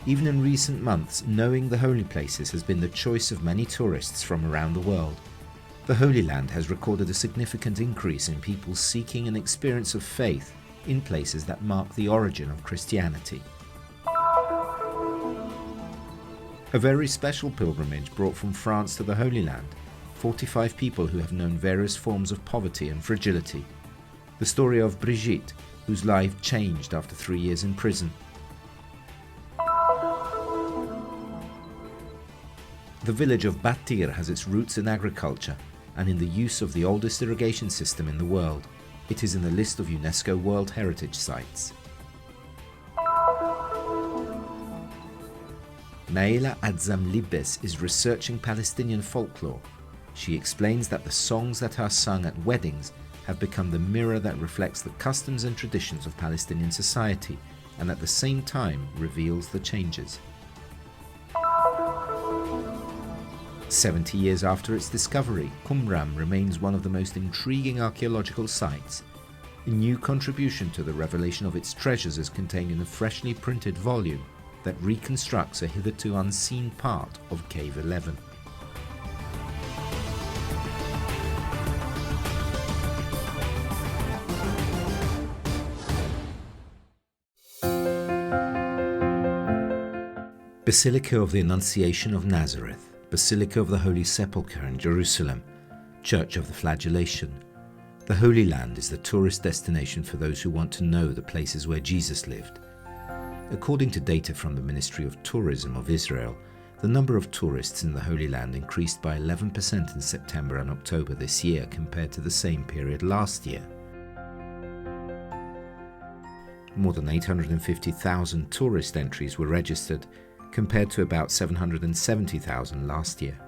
Even in recent months, knowing the holy places has been the choice of many tourists from around the world. The Holy Land has recorded a significant increase in people seeking an experience of faith in places that mark the origin of Christianity. A very special pilgrimage brought from France to the Holy Land 45 people who have known various forms of poverty and fragility. The story of Brigitte, whose life changed after 3 years in prison. The village of Battir has its roots in agriculture and in the use of the oldest irrigation system in the world. It is in the list of UNESCO World Heritage Sites. Naila Adzam-Libes is researching Palestinian folklore. She explains that the songs that are sung at weddings have become the mirror that reflects the customs and traditions of Palestinian society and at the same time reveals the changes. 70 years after its discovery, Qumran remains one of the most intriguing archaeological sites. A new contribution to the revelation of its treasures is contained in a freshly printed volume that reconstructs a hitherto unseen part of Cave 11. Basilica of the Annunciation of Nazareth, Basilica of the Holy Sepulchre in Jerusalem, Church of the Flagellation. The Holy Land is the tourist destination for those who want to know the places where Jesus lived. According to data from the Ministry of Tourism of Israel, the number of tourists in the Holy Land increased by 11% in September and October this year compared to the same period last year. More than 850,000 tourist entries were registered, compared to about 770,000 last year.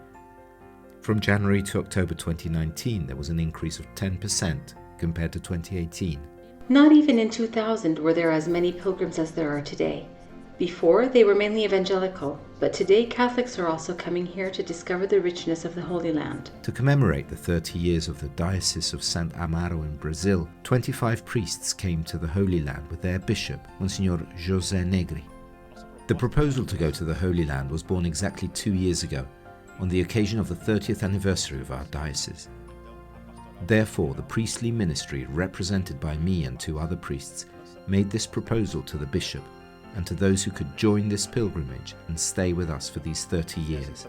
From January to October 2019, there was an increase of 10% compared to 2018. Not even in 2000 were there as many pilgrims as there are today. Before, they were mainly evangelical, but today Catholics are also coming here to discover the richness of the Holy Land. To commemorate the 30 years of the Diocese of St. Amaro in Brazil, 25 priests came to the Holy Land with their bishop, Monsignor José Negri. The proposal to go to the Holy Land was born exactly 2 years ago, on the occasion of the 30th anniversary of our diocese. Therefore, the priestly ministry, represented by me and 2 other priests, made this proposal to the bishop and to those who could join this pilgrimage and stay with us for these 30 years.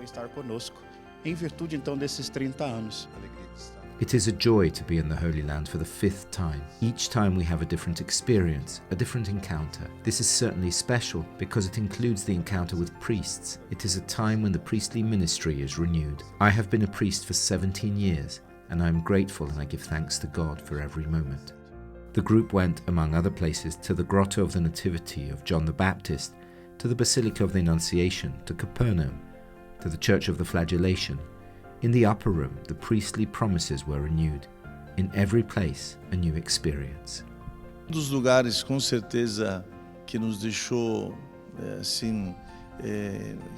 It is a joy to be in the Holy Land for the 5th time. Each time we have a different experience, a different encounter. This is certainly special because it includes the encounter with priests. It is a time when the priestly ministry is renewed. I have been a priest for 17 years, and I am grateful and I give thanks to God for every moment. The group went, among other places, to the Grotto of the Nativity of John the Baptist, to the Basilica of the Annunciation, to Capernaum, to the Church of the Flagellation. In the upper room, the priestly promises were renewed. In every place, a new experience. Dos lugares, com certeza, que nos deixou,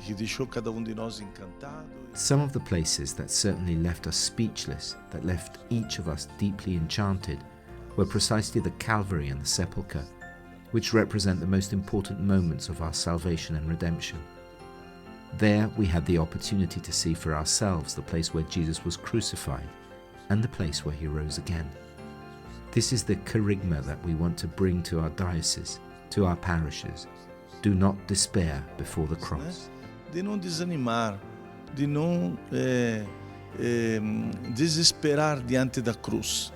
que deixou cada de nós encantado. Some of the places that certainly left us speechless, that left each of us deeply enchanted, were precisely the Calvary and the Sepulchre, which represent the most important moments of our salvation and redemption. There we had the opportunity to see for ourselves the place where Jesus was crucified and the place where he rose again. This is the kerygma that we want to bring to our diocese, to our parishes. Do not despair before the cross. De não desanimar, de não desesperar diante da cruz.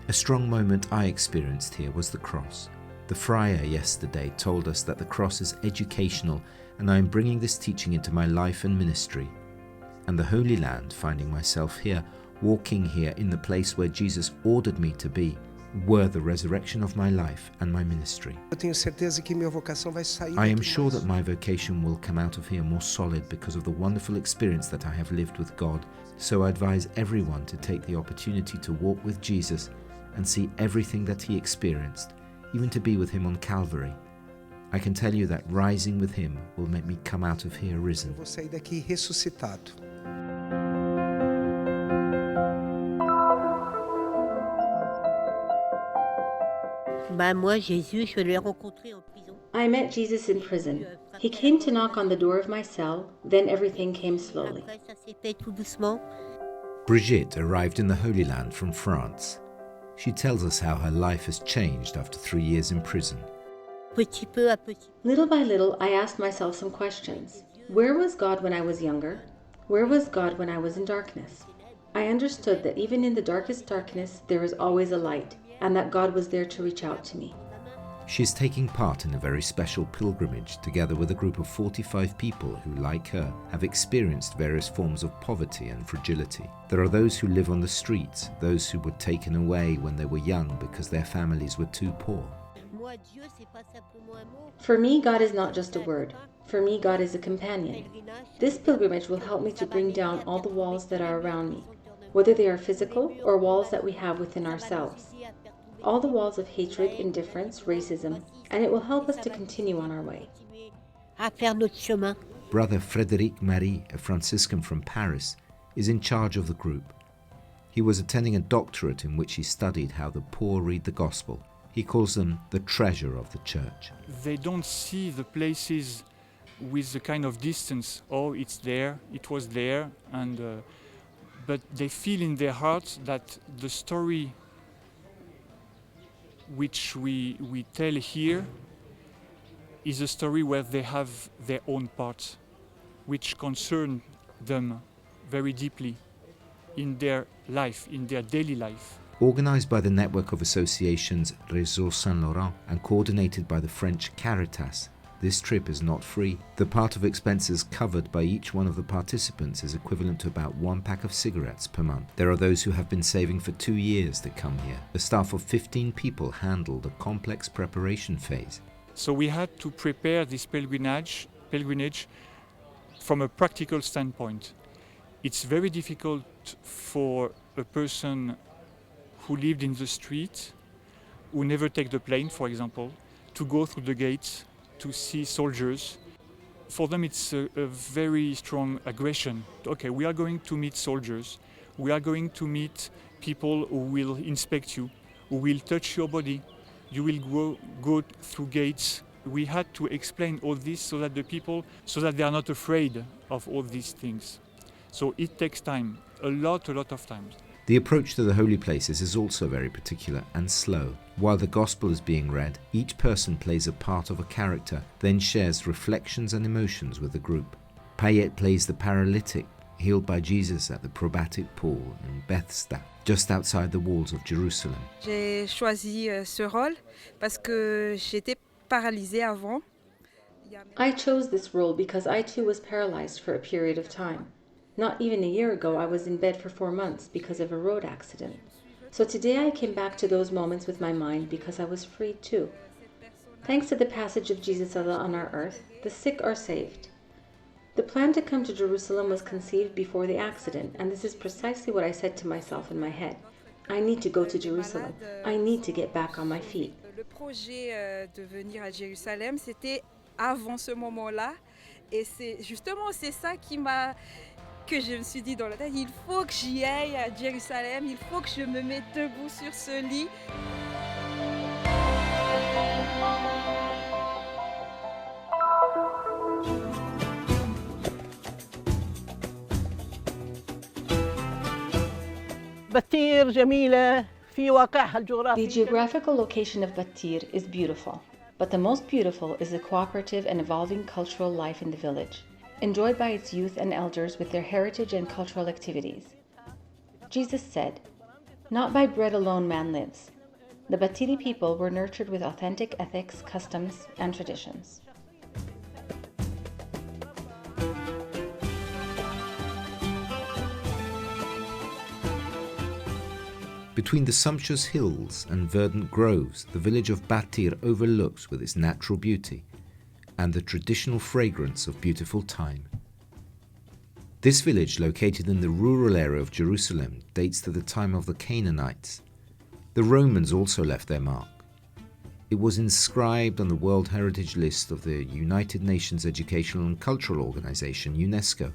A strong moment I experienced here was the cross. The friar yesterday told us that the cross is educational, and I am bringing this teaching into my life and ministry. And the Holy Land, finding myself here, walking here in the place where Jesus ordered me to be, were the resurrection of my life and my ministry. I am sure that my vocation will come out of here more solid because of the wonderful experience that I have lived with God. So I advise everyone to take the opportunity to walk with Jesus and see everything that he experienced, even to be with him on Calvary. I can tell you that rising with him will make me come out of here risen. I met Jesus in prison. He came to knock on the door of my cell, then everything came slowly. Brigitte arrived in the Holy Land from France. She tells us how her life has changed after 3 years in prison. Little by little, I asked myself some questions. Where was God when I was younger? Where was God when I was in darkness? I understood that even in the darkest darkness, there is always a light, and that God was there to reach out to me. She is taking part in a very special pilgrimage together with a group of 45 people who, like her, have experienced various forms of poverty and fragility. There are those who live on the streets, those who were taken away when they were young because their families were too poor. For me, God is not just a word. For me, God is a companion. This pilgrimage will help me to bring down all the walls that are around me, whether they are physical or walls that we have within ourselves. All the walls of hatred, indifference, racism, and it will help us to continue on our way. Brother Frédéric-Marie, a Franciscan from Paris, is in charge of the group. He was attending a doctorate in which he studied how the poor read the gospel. He calls them the treasure of the church. They don't see the places with the kind of distance, oh, it's there, it was there, but they feel in their hearts that the story which we tell here is a story where they have their own parts, which concern them very deeply in their life, in their daily life. Organised by the network of associations Réseau Saint-Laurent and coordinated by the French Caritas, this trip is not free. The part of expenses covered by each one of the participants is equivalent to about 1 pack of cigarettes per month. There are those who have been saving for 2 years to come here. A staff of 15 people handled a complex preparation phase. So we had to prepare this pilgrimage from a practical standpoint. It's very difficult for a person who lived in the street, who never take the plane, for example, to go through the gates to see soldiers. For them it's a very strong aggression. Okay, we are going to meet soldiers, we are going to meet people who will inspect you, who will touch your body, you will go through gates. We had to explain all this so that they are not afraid of all these things. So it takes time, a lot of time. The approach to the holy places is also very particular and slow. While the gospel is being read, each person plays a part of a character, then shares reflections and emotions with the group. Payet plays the paralytic, healed by Jesus at the probatic pool in Bethesda, just outside the walls of Jerusalem. J'ai choisi ce rôle parce que j'étais paralysée avant. I chose this role because I too was paralyzed for a period of time. Not even a year ago, I was in bed for 4 months because of a road accident. So today I came back to those moments with my mind because I was free too. Thanks to the passage of Jesus on our earth, the sick are saved. The plan to come to Jerusalem was conceived before the accident, and this is precisely what I said to myself in my head. I need to go to Jerusalem. I need to get back on my feet. Le projet de venir à Jérusalem, c'était avant ce moment-là. Et c'est ça que je me suis dit dans la tête, il faut que j'y aille à Jérusalem, il faut que je me mette debout sur ce lit. بتير جميلة في واقعها الجغرافي. The geographical location of Battir is beautiful, but the most beautiful is the cooperative and evolving cultural life in the village, enjoyed by its youth and elders with their heritage and cultural activities. Jesus said, "Not by bread alone man lives." The Battiri people were nurtured with authentic ethics, customs, and traditions. Between the sumptuous hills and verdant groves, the village of Battir overlooks with its natural beauty and the traditional fragrance of beautiful thyme. This village, located in the rural area of Jerusalem, dates to the time of the Canaanites. The Romans also left their mark. It was inscribed on the World Heritage List of the United Nations Educational and Cultural Organization, UNESCO,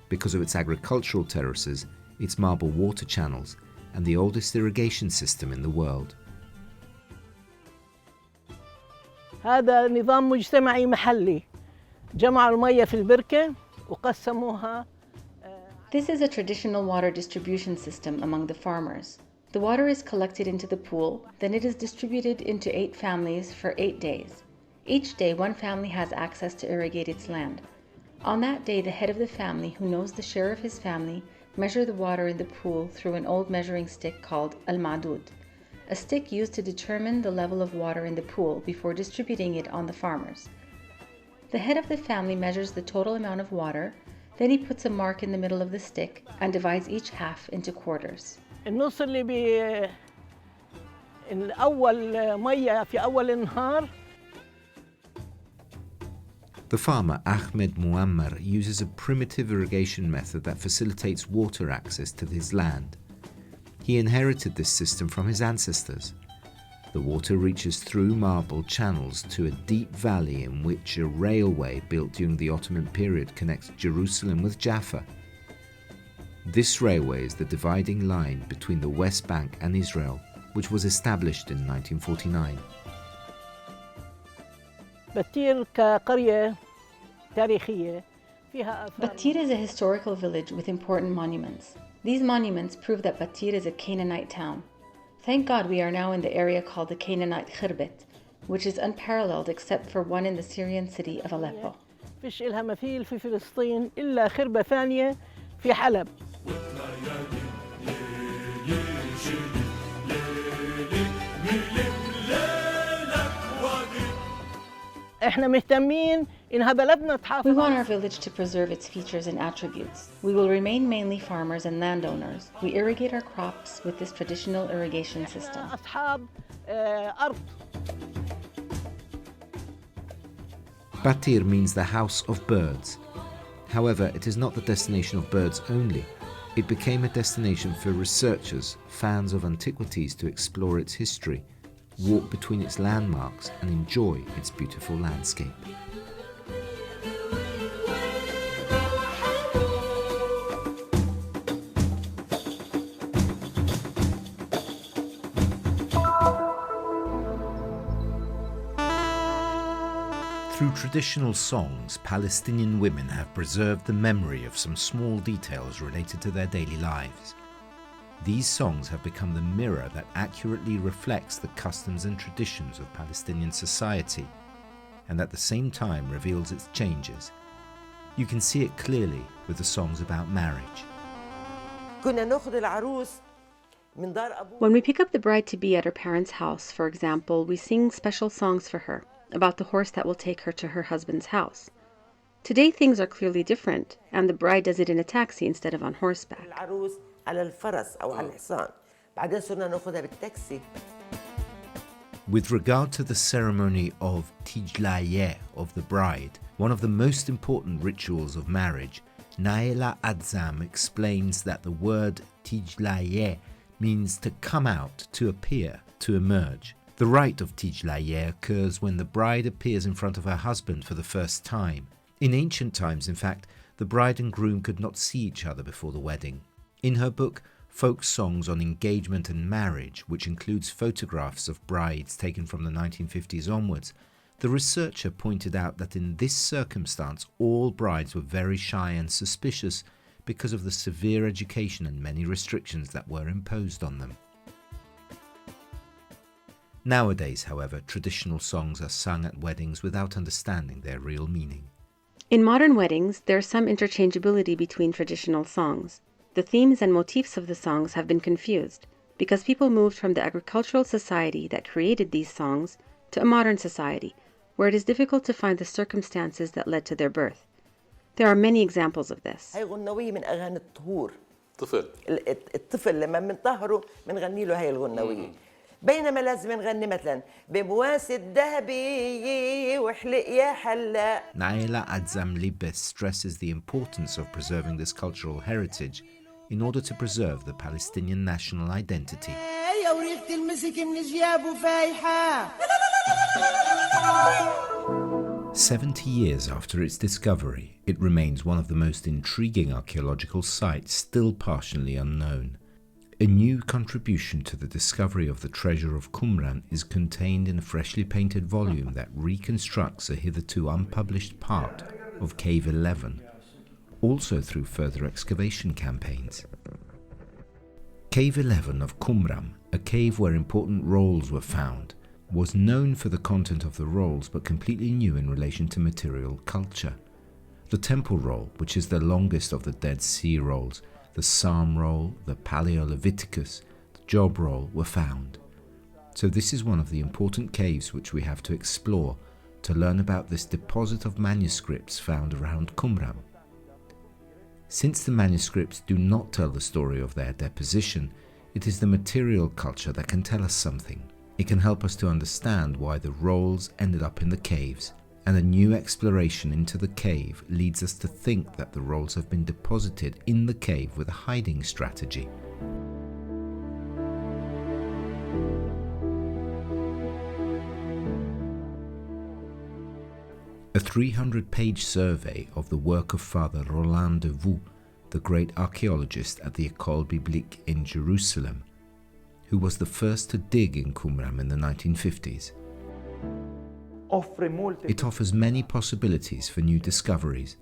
because of its agricultural terraces, its marble water channels, and the oldest irrigation system in the world. هذا نظام مجتمعي محلي جمعوا المية في البركة وقسموها. This is a traditional water distribution system among the farmers. The water is collected into the pool, then it is distributed into 8 families for 8 days. Each day, one family has access to irrigate its land. On that day, the head of the family, who knows the share of his family, measure the water in the pool through an old measuring stick called al-ma'dud, a stick used to determine the level of water in the pool before distributing it on the farmers. The head of the family measures the total amount of water, then he puts a mark in the middle of the stick and divides each half into quarters. النص اللي الأول مية في أول النهار. The farmer Ahmed Muammar uses a primitive irrigation method that facilitates water access to his land. He inherited this system from his ancestors. The water reaches through marble channels to a deep valley in which a railway built during the Ottoman period connects Jerusalem with Jaffa. This railway is the dividing line between the West Bank and Israel, which was established in 1949. بتير كقرية تاريخية فيها آثار. Battir is a historical village with important monuments. These monuments prove that Battir is a Canaanite town. Thank God we are now in the area called the Canaanite Khirbet, which is unparalleled except for one in the Syrian city of Aleppo. فيش إلها مثيل في فلسطين إلا خربة ثانية في حلب. احنا مهتمين إنها بلدنا تحافظ. We want our village to preserve its features and attributes. We will remain mainly farmers and landowners. We irrigate our crops with this traditional irrigation system. أصحاب أرض. Battir means the house of birds. However, it is not the destination of birds only. It became a destination for researchers, fans of antiquities to explore its history, walk between its landmarks and enjoy its beautiful landscape. Through traditional songs, Palestinian women have preserved the memory of some small details related to their daily lives. These songs have become the mirror that accurately reflects the customs and traditions of Palestinian society, and at the same time reveals its changes. You can see it clearly with the songs about marriage. When we pick up the bride-to-be at her parents' house, for example, we sing special songs for her, about the horse that will take her to her husband's house. Today things are clearly different, and the bride does it in a taxi instead of on horseback. With regard to the ceremony of Tijlayeh of the bride, one of the most important rituals of marriage, Naila Adzam explains that the word Tijlayeh means to come out, to appear, to emerge. The rite of Tijlayeh occurs when the bride appears in front of her husband for the first time. In ancient times, in fact, the bride and groom could not see each other before the wedding. In her book, Folk Songs on Engagement and Marriage, which includes photographs of brides taken from the 1950s onwards, the researcher pointed out that in this circumstance all brides were very shy and suspicious because of the severe education and many restrictions that were imposed on them. Nowadays, however, traditional songs are sung at weddings without understanding their real meaning. In modern weddings, there is some interchangeability between traditional songs. The themes and motifs of the songs have been confused because people moved from the agricultural society that created these songs to a modern society where it is difficult to find the circumstances that led to their birth. There are many examples of this. الطفل لما بنطهره بنغني له هاي الغنوية بينما لازم نغني مثلا بمواس الذهبي وحلق يا حلاق. Naila Adzam Libes stresses the importance of preserving this cultural heritage in order to preserve the Palestinian national identity. 70 years after its discovery, it remains one of the most intriguing archaeological sites still partially unknown. A new contribution to the discovery of the treasure of Qumran is contained in a freshly painted volume that reconstructs a hitherto unpublished part of Cave 11, also through further excavation campaigns. Cave 11 of Qumran, a cave where important rolls were found, was known for the content of the rolls but completely new in relation to material culture. The Temple Roll, which is the longest of the Dead Sea rolls, the Psalm Roll, the Paleolithics, the Job Roll were found. So this is one of the important caves which we have to explore to learn about this deposit of manuscripts found around Qumran. Since the manuscripts do not tell the story of their deposition, it is the material culture that can tell us something. It can help us to understand why the rolls ended up in the caves, and a new exploration into the cave leads us to think that the rolls have been deposited in the cave with a hiding strategy. A 300-page survey of the work of Father Roland de Vaux, the great archaeologist at the École Biblique in Jerusalem, who was the first to dig in Qumran in the 1950s. It offers many possibilities for new discoveries,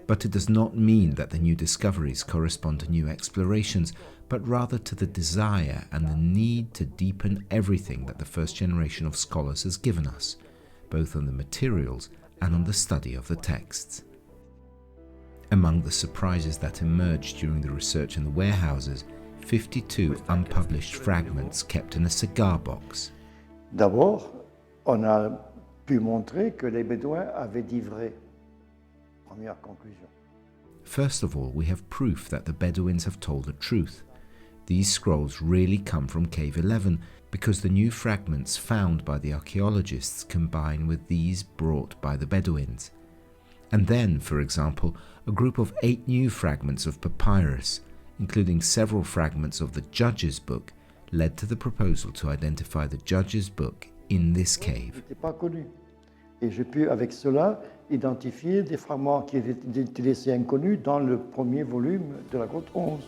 but it does not mean that the new discoveries correspond to new explorations, but rather to the desire and the need to deepen everything that the first generation of scholars has given us, both on the materials and on the study of the texts. Among the surprises that emerged during the research in the warehouses, 52 unpublished fragments kept in a cigar box. D'abord, on a pu montrer que les Bédouins avaient divré. Première conclusion. First of all, we have proof that the Bedouins have told the truth. These scrolls really come from Cave 11 because the new fragments found by the archaeologists combine with these brought by the Bedouins. And then, for example, a group of 8 new fragments of papyrus, including several fragments of the Judges book, led to the proposal to identify the Judges book in this cave. Pas connu. Et j'ai pu, avec cela, identifier des fragments qui étaient laissés inconnus dans le premier volume de la grotte 11.